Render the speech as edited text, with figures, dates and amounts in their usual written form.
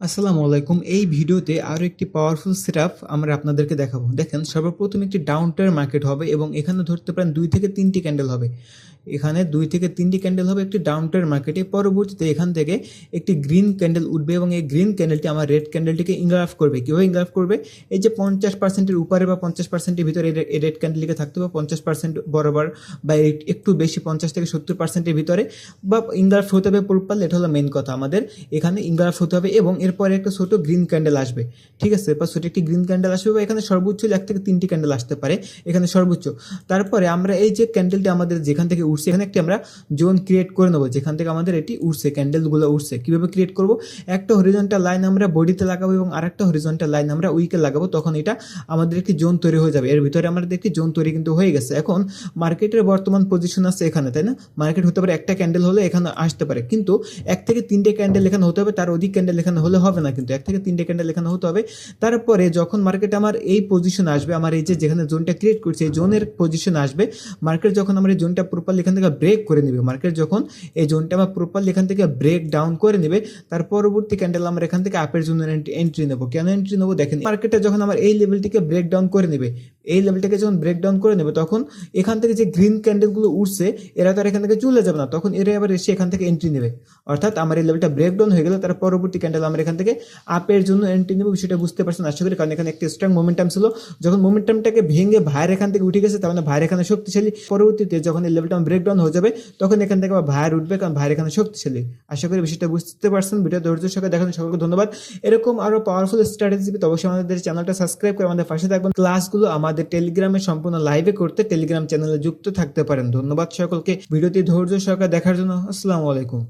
আসসালামু আলাইকুম। এই ভিডিওতে আরো একটি পাওয়ারফুল সেটআপ আমরা আপনাদেরকে দেখাবো। দেখেন সর্বপ্রথম একটি ডাউন টায়ার মার্কেট হবে এবং এখানে ধরতে পারেন 2 থেকে 3টি ক্যান্ডেল হবে। এখানে 2 থেকে 3টি ক্যান্ডেল হবে একটি ডাউন টায়ার মার্কেটে। পরবর্তীতে এখান থেকে একটি গ্রিন ক্যান্ডেল উঠবে এবং এই গ্রিন ক্যান্ডেলটি আমার রেড ক্যান্ডেলটিকে ইনগ্রাফ করবে। কীভাবে ইনগ্রাফ করবে? এই যে 50% এর উপরে বা 50% এর ভিতরে এই রেড ক্যান্ডেলটিকে থাকতে হবে 50% বরাবর বা একটু বেশি 50 থেকে 70% এর ভিতরে বা ইনগ্রাফ হতে হবে প্রপারলি। এটা হলো মেইন কথা আমাদের। এখানে ইনগ্রাফ হতে হবে এবং এরপরে একটা ছোট গ্রিন ক্যান্ডেল আসবে, ঠিক আছে? বা ছোট একটি গ্রিন ক্যান্ডেল আসবে বা এখানে সর্বোচ্চ 1 থেকে 3টি ক্যান্ডেল আসতে পারে এখানে সর্বোচ্চ। তারপরে আমরা এই যে ক্যান্ডেলটি আমাদের যেখান থেকে উঠছে এখানে একটি আমরা জোন ক্রিয়েট করে নেবো, যেখান থেকে আমাদের এটি উঠছে ক্যান্ডেলগুলো উঠছে। কীভাবে ক্রিয়েট করব? একটা হরিজন্টাল লাইন আমরা বডিতে লাগাবো এবং আরেকটা হরিজন্টাল লাইন আমরা উইকে লাগাবো, তখন এটা আমাদের একটি জোন তৈরি হয়ে যাবে। এর ভিতরে আমাদের একটি জোন তৈরি কিন্তু হয়ে গেছে। এখন মার্কেটের বর্তমান পজিশন আছে এখানে, তাই না? মার্কেট হতে পারে একটা ক্যান্ডেল হলে এখানে আসতে পারে, কিন্তু 1 থেকে 3টে ক্যান্ডেল এখানে হতে হবে, তার অধিক ক্যান্ডেল এখানে হলে হবে না, কিন্তু 1 থেকে 3টে ক্যান্ডেল এখানে হতে হবে। তারপরে যখন মার্কেট আমার এই পজিশন আসবে, আমার এই যে যেখানে জোনটা ক্রিয়েট করছে এই জোনের পজিশন আসবে, মার্কেট যখন আমার এই জোনটা প্রপারলি এখান থেকে ব্রেক করে নেবে, মার্কেট যখন এই জোনটা আমার প্রপারলি এখান থেকে ব্রেক ডাউন করে নেবে, তার পরবর্তী ক্যান্ডেল আমরা এখান থেকে আপের জন্য এন্ট্রি নেবো। কেন এন্ট্রি নেবো? দেখেন মার্কেটটা যখন আমার এই লেভেলটিকে ব্রেক ডাউন করে নেবে, এই লেভেলটাকে যখন ব্রেক ডাউন করে নেবে, তখন এখান থেকে যে গ্রিন ক্যান্ডেলগুলো উঠছে এরা তো আর এখান থেকে চলে যাবে না, তখন এরা আবার এসে এখান থেকে এন্ট্রি নেবে। অর্থাৎ আমার এই লেভেলটা ব্রেক ডাউন হয়ে গেলে তার পরবর্তী ক্যান্ডেল আমরা এখান থেকে আপের জন্য এন্ট্রি নেব। বিষয়টা বুঝতে পারছেন আশা করি, কারণ এখানে একটা স্ট্রং মোমেন্টাম ছিল। যখন মোমেন্টামটাকে ভেঙে ভাইয়ের এখান থেকে উঠে গেছে, তার মানে ভাইয়ের এখানে শক্তিশালী। পরবর্তীতে যখন এই লেভেলটা ব্রেক ডাউন হয়ে যাবে, তখন এখান থেকে আবার ভাইয়ের উঠবে, কারণ ভাইয়ের এখানে শক্তিশালী। আশা করি বিষয়টা বুঝতে পারছেন। ভিডিও ধৈর্য সহকারে দেখার জন্য সকলকে ধন্যবাদ। এরকম আরো পাওয়ারফুল স্ট্র্যাটেজি পেতে অবশ্যই আমাদের চ্যানেলটা সাবস্ক্রাইব করে আমাদের পাশে থাকবেন। ক্লাসগুলো আমাদের টেলিগ্রামে সম্পূর্ণ লাইভে করতে টেলিগ্রাম চ্যানেলে যুক্ত থাকতে পারেন। ধন্যবাদ সকলকে ভিডিওটি ধৈর্য সহকারে দেখার জন্য। আসসালামু আলাইকুম।